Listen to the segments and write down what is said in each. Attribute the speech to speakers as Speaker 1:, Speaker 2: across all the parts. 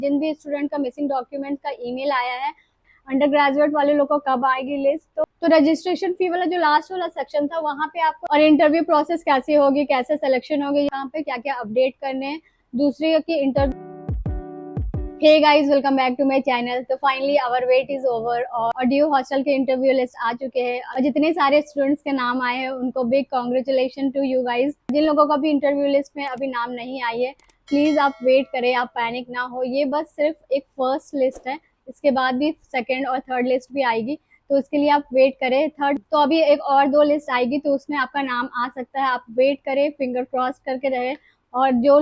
Speaker 1: जिन भी स्टूडेंट का missing document का ईमेल आया है, अंडर ग्रेजुएट वाले लोग को कब आएगी लिस्ट। तो रजिस्ट्रेशन फी वाला जो लास्ट वाला सेक्शन था वहाँ पे आपको, और इंटरव्यू प्रोसेस कैसी होगी, कैसे सिलेक्शन होगी, यहाँ पे क्या क्या अपडेट करने हैं, दूसरी की interview. Hey guys, welcome back to my channel. तो finally our wait is over और ड्यू हॉस्टल के इंटरव्यू लिस्ट आ चुके हैं और जितने सारे स्टूडेंट्स के नाम आए हैं उनको big congratulation to you guys. जिन लोगों का भी इंटरव्यू लिस्ट में अभी नाम नहीं आई है, प्लीज आप वेट करें, आप पैनिक ना हो। ये बस सिर्फ एक फर्स्ट लिस्ट है, इसके बाद भी सेकेंड और थर्ड लिस्ट भी आएगी, तो इसके लिए आप वेट करें। थर्ड तो अभी एक और 2 लिस्ट आएगी, तो उसमें आपका नाम आ सकता है। आप वेट करें, फिंगर क्रॉस करके रहे। और जो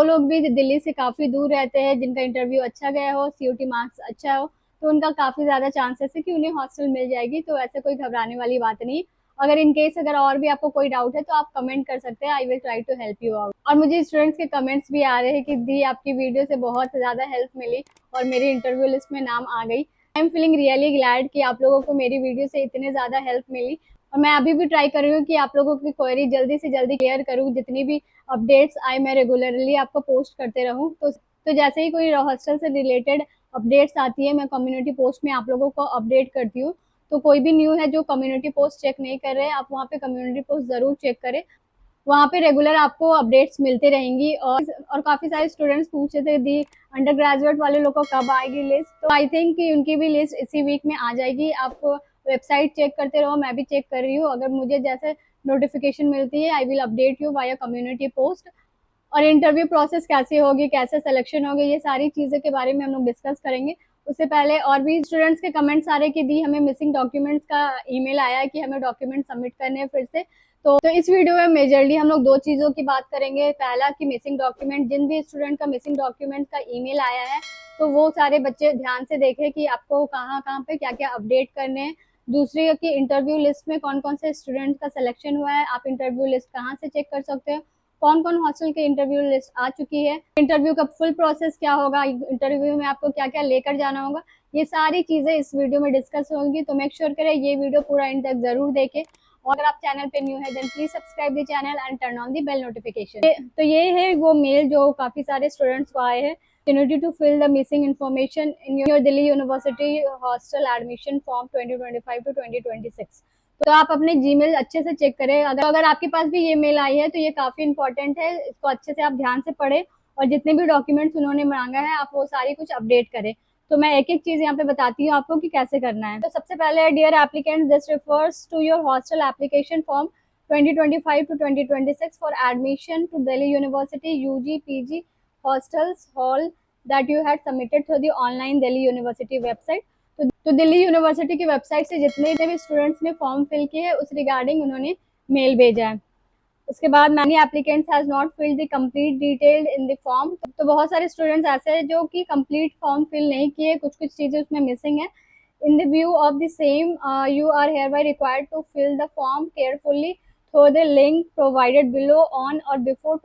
Speaker 1: लोग भी दिल्ली से काफ़ी दूर रहते हैं, जिनका इंटरव्यू अच्छा गया हो, सीयूटी मार्क्स अच्छा हो, तो उनका काफ़ी ज़्यादा चांसेस है कि उन्हें हॉस्टल मिल जाएगी। तो ऐसे कोई घबराने वाली बात नहीं। अगर इन केस अगर और भी आपको कोई डाउट है तो आप कमेंट कर सकते हैं, I will try to help you out. और मुझे स्टूडेंट्स के कमेंट्स भी आ रहे हैं कि दी आपकी वीडियो से बहुत ज़्यादा हेल्प मिली और मेरी इंटरव्यू लिस्ट में नाम आ गई। I am feeling really glad कि आप लोगों को मेरी वीडियो से इतने ज़्यादा हेल्प मिली। और मैं अभी भी ट्राई कर रही हूँ कि आप लोगों की क्वेरी जल्दी से जल्दी क्लियर करूँ। जितनी भी अपडेट्स आए मैं रेगुलरली आपको पोस्ट करते रहूँ। तो जैसे ही कोई हॉस्टल से रिलेटेड अपडेट्स आती है, मैं कम्युनिटी पोस्ट में आप लोगों को अपडेट करती हूँ। तो कोई भी न्यू है जो कम्युनिटी पोस्ट चेक नहीं कर रहे हैं, आप वहाँ पे कम्युनिटी पोस्ट ज़रूर चेक करें। वहाँ पे रेगुलर आपको अपडेट्स मिलते रहेंगी। और काफ़ी सारे स्टूडेंट्स पूछ रहे थे दी अंडर ग्रेजुएट वाले लोग को कब आएगी लिस्ट। तो आई थिंक कि उनकी भी लिस्ट इसी वीक में आ जाएगी। आप वेबसाइट चेक करते रहो, मैं भी चेक कर रही हूँ। अगर मुझे जैसे नोटिफिकेशन मिलती है, I will update you via community post. और इंटरव्यू प्रोसेस कैसी होगी, कैसे सिलेक्शन होगी, ये सारी चीज़ें के बारे में हम लोग डिस्कस करेंगे। उससे पहले और भी स्टूडेंट्स के कमेंट्स आ रहे कि दी हमें मिसिंग डॉक्यूमेंट्स का ईमेल आया है कि हमें डॉक्यूमेंट सबमिट करने हैं फिर से। तो इस वीडियो में मेजरली हम लोग 2 चीज़ों की बात करेंगे। पहला कि मिसिंग डॉक्यूमेंट, जिन भी स्टूडेंट का मिसिंग डॉक्यूमेंट का ईमेल आया है, तो वो सारे बच्चे ध्यान से देखें कि आपको कहाँ कहाँ पे क्या क्या अपडेट करने हैं। दूसरी कि इंटरव्यू लिस्ट में कौन कौन से स्टूडेंट का सिलेक्शन हुआ है, आप इंटरव्यू लिस्ट कहाँ से चेक कर सकते हो, कौन कौन हॉस्टल के इंटरव्यू लिस्ट आ चुकी है, इंटरव्यू का फुल प्रोसेस क्या होगा, इंटरव्यू में आपको क्या क्या लेकर जाना होगा, ये सारी चीज़ें इस वीडियो में डिस्कस होंगी। तो मेक श्योर करें ये वीडियो पूरा एंड तक जरूर देखें। और अगर आप चैनल पे न्यू है then please subscribe the channel and turn on the bell notification. तो ये है वो मेल जो काफ़ी सारे स्टूडेंट्स को आए हैं। opportunity to fill the missing information in your Delhi University hostel admission form 2025 to 2026। तो आप अपने जीमेल अच्छे से चेक करें। अगर आपके पास भी ये मेल आई है तो ये काफ़ी इंपॉर्टेंट है, इसको अच्छे से आप ध्यान से पढ़ें और जितने भी डॉक्यूमेंट्स उन्होंने मांगा है आप वो सारी कुछ अपडेट करें। तो मैं एक एक चीज़ यहाँ पे बताती हूँ आपको कि कैसे करना है। तो सबसे पहले, dear applicant, this refers to your hostel application form 2025 to 2026 for admission to Delhi University UG PG hostels hall that you had submitted through the online Delhi University website। तो दिल्ली यूनिवर्सिटी की वेबसाइट से जितने भी students ने form fill किए हैं उस regarding उन्होंने मेल भेजा है। उसके बाद many applicants has not filled the complete detailed in the form. तो बहुत सारे स्टूडेंट्स ऐसे हैं जो कि कंप्लीट फॉर्म फिल नहीं किए, कुछ कुछ चीज़ें उसमें मिसिंग है। In the view of the same you are hereby required to fill the form carefully through the link provided below on or before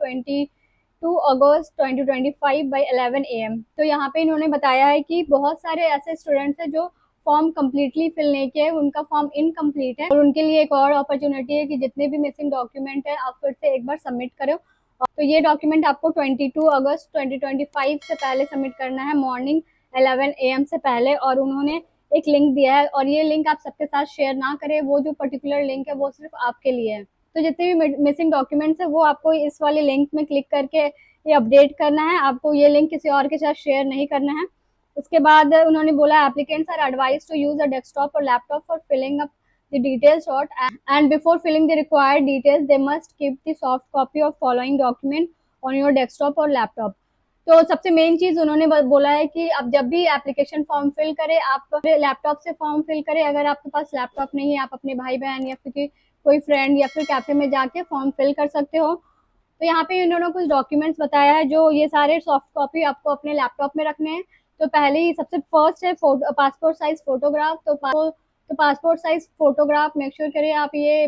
Speaker 1: 2 August 2025 by 11 AM। तो यहाँ पे इन्होंने बताया है कि बहुत सारे ऐसे स्टूडेंट्स हैं जो फॉर्म कम्प्लीटली फिल नहीं किया है, उनका फॉर्म इनकम्प्लीट है और उनके लिए एक और अपॉर्चुनिटी है कि जितने भी मिसिंग डॉक्यूमेंट है आप फिर से एक बार सबमिट करो। तो ये डॉक्यूमेंट आपको 22 अगस्त 2025 से पहले सबमिट करना है, मॉर्निंग 11 AM से पहले। और उन्होंने एक लिंक दिया है और ये लिंक आप सबके साथ शेयर ना करें, वो जो पर्टिकुलर लिंक है वो सिर्फ आपके लिए है। तो जितने भी मिसिंग डॉक्यूमेंट्स है वो आपको इस वाले लिंक में क्लिक करके ये अपडेट करना है, आपको ये लिंक किसी और के साथ शेयर नहीं करना है। उसके बाद उन्होंने बोला applicants are advise to use a desktop और laptop for filling up the details short and before filling the required details they must keep the soft copy of following document on your desktop और laptop. तो सबसे main चीज उन्होंने बोला है कि आप जब भी एप्लीकेशन फॉर्म फिल करें आप लैपटॉप से फॉर्म फिल करें। अगर आपके पास लैपटॉप नहीं है, आप अपने भाई बहन या फिर कोई फ्रेंड या फिर कैफे में जाके फॉर्म फिल कर सकते हो। तो यहाँ पे इन्होंने कुछ डॉक्यूमेंट्स बताया है, जो ये सारे सॉफ्ट कॉपी आपको अपने लैपटॉप में रखने हैं। तो पहले ही सबसे फर्स्ट है पासपोर्ट साइज फोटोग्राफ। तो passport size photograph make sure करिए आप ये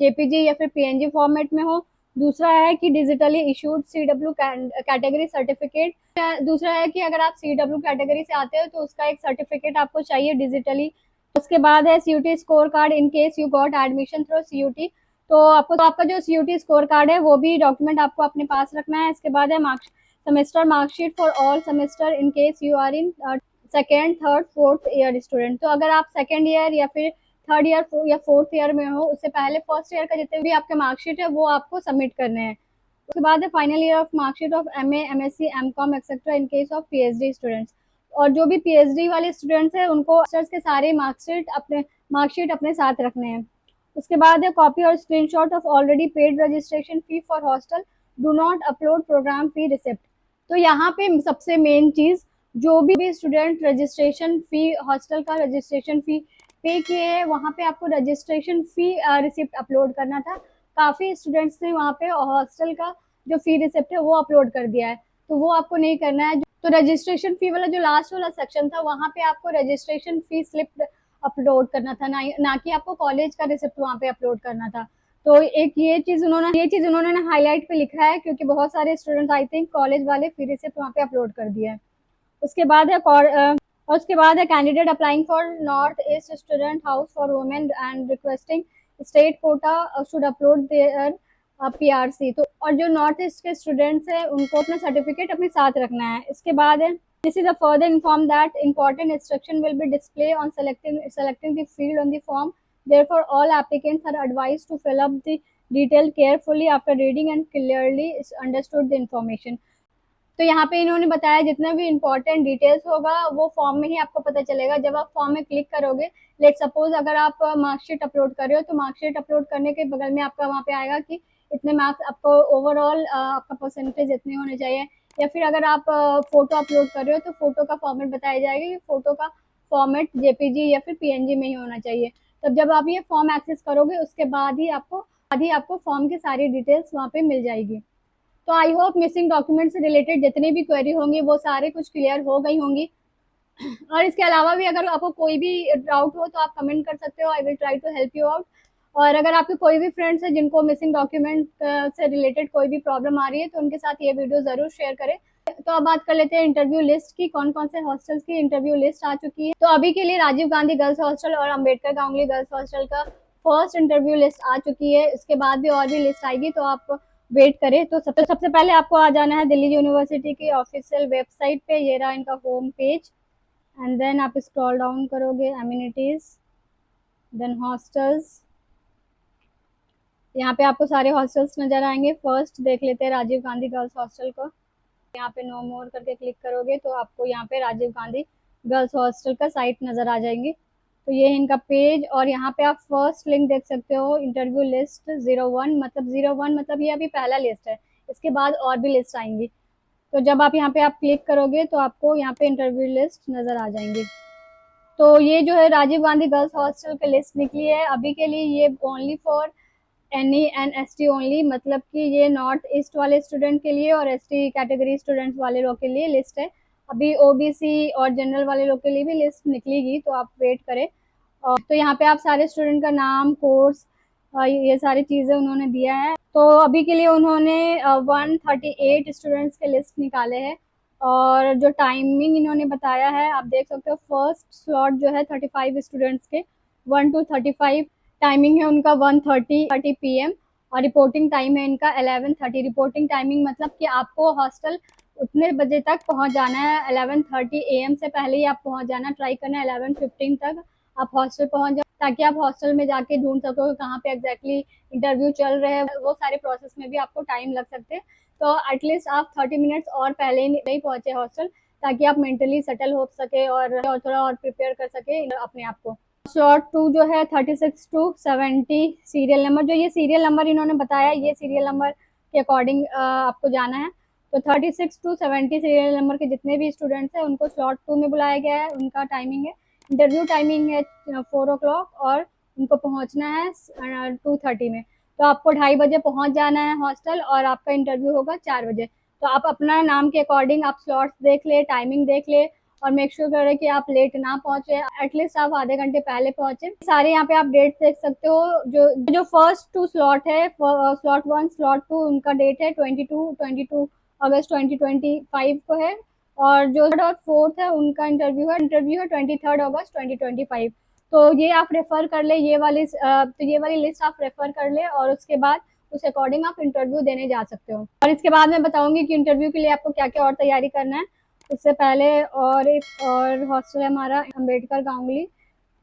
Speaker 1: जेपीजी या फिर पीएनजी फॉर्मेट में हो। दूसरा है कि digitally issued CW category certificate. दूसरा है कि अगर आप सीडब्ल्यू कैटेगरी से आते हो तो उसका एक सर्टिफिकेट आपको चाहिए डिजिटली। उसके बाद है CUT score card in case you got admission through CUT. तो आपका जो सीयूटी स्कोर कार्ड है वो भी डॉक्यूमेंट आपको अपने पास रखना है। इसके बाद है semester mark sheet for all semester in case you are in second, third, fourth year student. तो अगर आप सेकेंड ईयर या फिर थर्ड ईयर या फोर्थ ईयर में हो, उससे पहले फर्स्ट ईयर का जितने भी आपके मार्कशीट है वो आपको सबमिट करने हैं। उसके बाद है final year of marksheet of MA, MSc, MCom etcetera in case of PhD students. और जो भी पीएचडी वाले स्टूडेंट्स हैं उनको मास्टर्स के सारे मार्कशीट अपने साथ रखने हैं। उसके बाद है कॉपी और screenshot of already paid registration fee for hostel, do not upload programme fee receipt. तो यहाँ पे सबसे मेन चीज, जो भी स्टूडेंट रजिस्ट्रेशन फी, हॉस्टल का रजिस्ट्रेशन फी पे किए हैं, वहाँ पे आपको रजिस्ट्रेशन फी रिसिप्ट अपलोड करना था। काफ़ी स्टूडेंट्स ने वहाँ पे हॉस्टल का जो फी रिसिप्ट है वो अपलोड कर दिया है, तो वो आपको नहीं करना है। तो रजिस्ट्रेशन फी वाला जो लास्ट वाला सेक्शन था, वहाँ पे आपको रजिस्ट्रेशन फी स्लिप अपलोड करना था, ना कि आपको कॉलेज का रिसिप्ट वहाँ पे अपलोड करना था। तो एक ये चीज़ उन्होंने हाईलाइट पे लिखा है, क्योंकि बहुत सारे स्टूडेंट आई थिंक कॉलेज वाले फी रिसिप्ट वहाँ पे अपलोड कर दिया है। उसके बाद है candidate applying for North East student house for women and requesting state quota should upload their PRC. तो और जो नॉर्थ ईस्ट के स्टूडेंट्स हैं उनको अपना सर्टिफिकेट अपने साथ रखना है। इसके बाद है this is a further inform that important instruction will be displayed on selecting the field on the form. Therefore, all applicants are advised to fill up the detail carefully after reading and clearly understood the information. तो यहाँ पे इन्होंने बताया जितना भी important details होगा वो form में ही आपको पता चलेगा। जब आप फॉर्म में क्लिक करोगे, लेट सपोज अगर आप मार्कशीट अपलोड कर रहे हो, तो मार्कशीट अपलोड करने के बगल में आपका वहाँ पे आएगा कि इतने मार्क्स आपको ओवरऑल आपका परसेंटेज इतने होने चाहिए। या फिर अगर आप फोटो अपलोड कर रहे हो तो फोटो का फॉर्मेट बताया जाएगा कि फोटो का फॉर्मेट जेपीजी या फिर पीएनजी में ही होना चाहिए। तब जब आप ये फॉर्म एक्सेस करोगे उसके बाद ही आपको फॉर्म की सारी डिटेल्स वहाँ पे मिल जाएगी। तो आई होप मिसिंग डॉक्यूमेंट से रिलेटेड जितनी भी क्वेरी होंगी वो सारे कुछ क्लियर हो गई होंगी। और इसके अलावा भी अगर आपको कोई भी डाउट हो तो आप कमेंट कर सकते हो, I will try to help you out. और अगर आपके कोई भी फ्रेंड्स हैं जिनको मिसिंग डॉक्यूमेंट से रिलेटेड कोई भी प्रॉब्लम आ रही है तो उनके साथ ये वीडियो ज़रूर शेयर करें। तो अब बात कर लेते हैं इंटरव्यू लिस्ट की, कौन कौन से हॉस्टल्स की इंटरव्यू लिस्ट आ चुकी है। तो अभी के लिए राजीव गांधी गर्ल्स हॉस्टल और अम्बेडकर गांगुली गर्ल्स हॉस्टल का फर्स्ट इंटरव्यू लिस्ट आ चुकी है। इसके बाद भी और भी लिस्ट आएगी, तो आप वेट करें। तो सबसे पहले आपको आ जाना है दिल्ली यूनिवर्सिटी की ऑफिशियल वेबसाइट पे। ये रहा इनका होम पेज, एंड देन आप स्क्रॉल डाउन करोगे, एमिनिटीज, देन हॉस्टल्स। यहाँ पे आपको सारे हॉस्टल्स नजर आएंगे। फर्स्ट देख लेते हैं राजीव गांधी गर्ल्स हॉस्टल को। यहाँ पे नो मोर करके क्लिक करोगे तो आपको यहाँ पे राजीव गांधी गर्ल्स हॉस्टल का साइट नजर आ जाएंगी। तो ये है इनका पेज, और यहाँ पे आप फर्स्ट लिंक देख सकते हो, इंटरव्यू लिस्ट 01, मतलब 01 मतलब ये अभी पहला लिस्ट है, इसके बाद और भी लिस्ट आएंगी। तो जब आप यहाँ पे आप क्लिक करोगे तो आपको यहाँ पे इंटरव्यू लिस्ट नजर आ जाएंगी। तो ये जो है राजीव गांधी गर्ल्स हॉस्टल की लिस्ट निकली है अभी के लिए। ये only for NE and ST only, मतलब कि ये नॉर्थ ईस्ट वाले स्टूडेंट के लिए और ST कैटेगरी स्टूडेंट्स वाले लोग के लिए लिस्ट है। अभी OBC और जनरल वाले लोग के लिए भी लिस्ट निकलेगी, तो आप वेट करें। और तो यहाँ पे आप सारे स्टूडेंट का नाम, कोर्स, ये सारी चीज़ें उन्होंने दिया है। तो अभी के लिए उन्होंने 138 स्टूडेंट्स के लिस्ट निकाले हैं, और जो टाइमिंग इन्होंने बताया है आप देख सकते हो। फर्स्ट स्लॉट जो है 35 स्टूडेंट्स के 1 to 35 टाइमिंग है उनका 1:30 PM, और रिपोर्टिंग टाइम है इनका 11:30। रिपोर्टिंग टाइमिंग मतलब कि आपको हॉस्टल उतने बजे तक पहुंच जाना है, 11:30 AM से पहले ही आप पहुंच जाना, ट्राई करना है 11:15 तक आप हॉस्टल पहुंच जाओ, ताकि आप हॉस्टल में जाके ढूंढ सको कहाँ पे एग्जैक्टली इंटरव्यू चल रहे हैं। वो सारे प्रोसेस में भी आपको टाइम लग सकते हैं, तो एटलीस्ट आप 30 मिनट्स और पहले ही नहीं पहुंचे हॉस्टल, ताकि आप मेंटली सेटल हो सके और थोड़ा और प्रिपेयर कर सके अपने आप को। स्लॉट 2 जो है 36 to 70 सीरियल नंबर, जो ये सीरियल नंबर इन्होंने बताया, ये सीरियल नंबर के अकॉर्डिंग आपको जाना है। तो 36 to 70 सीरियल नंबर के जितने भी स्टूडेंट्स हैं उनको स्लॉट 2 में बुलाया गया है। उनका टाइमिंग है, इंटरव्यू टाइमिंग है 4 o'clock, और उनको पहुंचना है 2:30 में। तो आपको 2:30 बजे पहुंच जाना है हॉस्टल, और आपका इंटरव्यू होगा 4 बजे। तो आप अपना नाम के अकॉर्डिंग आप स्लॉट्स देख ले, टाइमिंग देख ले, और मेक श्योर करें कि आप लेट ना पहुंचे, एटलीस्ट आप आधे घंटे पहले पहुंचे। सारे यहाँ पे आप डेट देख सकते हो। जो फर्स्ट 2 स्लॉट है, स्लॉट 1, स्लॉट 2, उनका डेट है 22 अगस्त 2025 को है, और जो 3rd और 4th है उनका इंटरव्यू है 23 अगस्त 2025। तो ये आप रेफर कर ले, ये वाली लिस्ट आप रेफर कर ले, और उसके बाद उस अकॉर्डिंग आप इंटरव्यू देने जा सकते हो। और इसके बाद मैं बताऊंगी कि इंटरव्यू के लिए आपको क्या क्या और तैयारी करना है। उससे पहले और एक और हॉस्टल है हमारा अम्बेडकर गांगुली,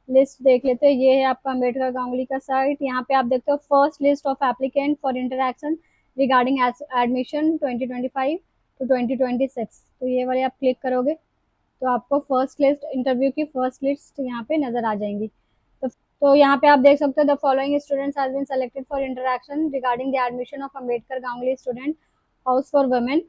Speaker 1: लिस्ट देख लेते हैं। ये है आपका अम्बेडकर गांगुली का साइट। यहाँ पे आप देखते हो first list of applicant for interaction regarding admission 2025 to 2026। तो ये वाले आप क्लिक करोगे तो आपको फर्स्ट लिस्ट, इंटरव्यू की फर्स्ट लिस्ट यहाँ पे नजर आ जाएंगी। तो यहाँ पे आप देख सकते हो the following students has been selected for interaction regarding the admission of Ambedkar Ganguly student house for women.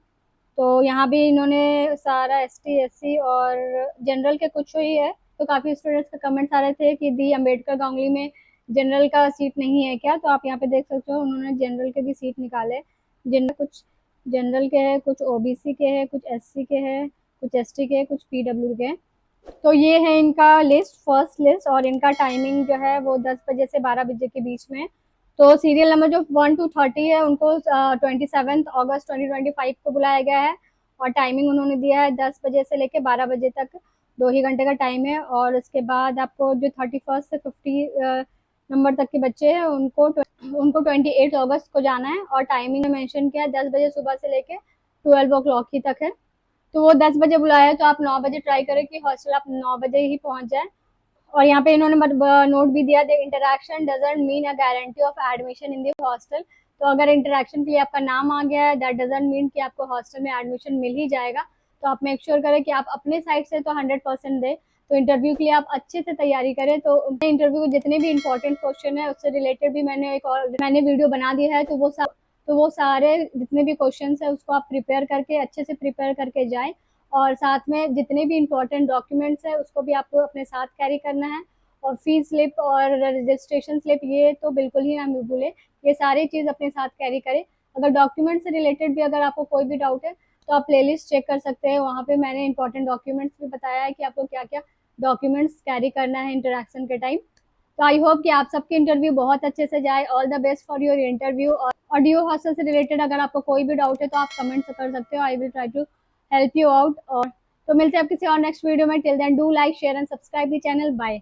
Speaker 1: तो यहाँ भी इन्होंने सारा ST SC और जनरल के कुछ ही है। तो काफ़ी स्टूडेंट्स का कमेंट्स आ रहे थे कि दी अम्बेडकर गांगुली में जनरल का सीट नहीं है क्या, तो आप यहाँ पे देख सकते हो उन्होंने जनरल के भी सीट निकाले। जनरल कुछ जनरल के हैं, कुछ OBC के हैं, कुछ SC के हैं, कुछ ST के हैं, कुछ PW के हैं। तो ये है इनका लिस्ट, फर्स्ट लिस्ट। और इनका टाइमिंग जो है वो 10 बजे से 12 बजे के बीच में। तो सीरियल नंबर जो 1 to 30 है उनको 27 अगस्त 2025 को बुलाया गया है। और टाइमिंग उन्होंने दिया है 10 बजे से लेकर 12 बजे तक, 2 ही घंटे का टाइम है। और उसके बाद आपको जो 31 से 50 नंबर तक के बच्चे हैं उनको 28 अगस्त को जाना है। और टाइमिंग मेंशन किया है 10 बजे सुबह से लेकर 12 o'clock ही तक है। तो वो 10 बजे बुलाया है, तो आप 9 बजे ट्राई करें कि हॉस्टल आप 9 बजे ही पहुंच जाए। और यहाँ पे इन्होंने नोट भी दिया, the interaction doesn't mean a guarantee of admission in the hostel. तो अगर इंटरक्शन के लिए आपका नाम आ गया है, दैट डजंट मीन कि आपको हॉस्टल में एडमिशन मिल ही जाएगा। तो आप मेक श्योर करें कि आप अपने साइड से तो 100% दें। तो इंटरव्यू के लिए आप अच्छे से तैयारी करें। तो इंटरव्यू के जितने भी इंपॉर्टेंट क्वेश्चन है उससे रिलेटेड भी मैंने वीडियो बना दिया है। तो वो सारे जितने भी क्वेश्चन है उसको आप प्रिपेयर करके अच्छे से प्रिपेयर करके जाएं। और साथ में जितने भी इंपॉर्टेंट डॉक्यूमेंट्स है उसको भी आपको अपने साथ कैरी करना है। और फीस स्लिप और रजिस्ट्रेशन स्लिप ये तो बिल्कुल ही ना भूलें, ये सारी चीज़ अपने साथ कैरी करें। अगर डॉक्यूमेंट से रिलेटेड भी अगर आपको कोई भी डाउट है तो आप प्लेलिस्ट चेक कर सकते हैं, वहाँ पे मैंने इंपॉर्टेंट डॉक्यूमेंट्स भी बताया है कि आपको क्या क्या डॉक्यूमेंट्स कैरी करना है इंटरेक्शन के टाइम। तो आई होप कि आप सबके इंटरव्यू बहुत अच्छे से जाए। All the best for your interview. और डियो हॉस्टल से रिलेटेड अगर आपको कोई भी डाउट है तो आप कमेंट कर सकते हो, I will try to help you out. और तो मिलते हैं आप किसी और नेक्स्ट वीडियो में। Till then do like share and subscribe the channel. Bye.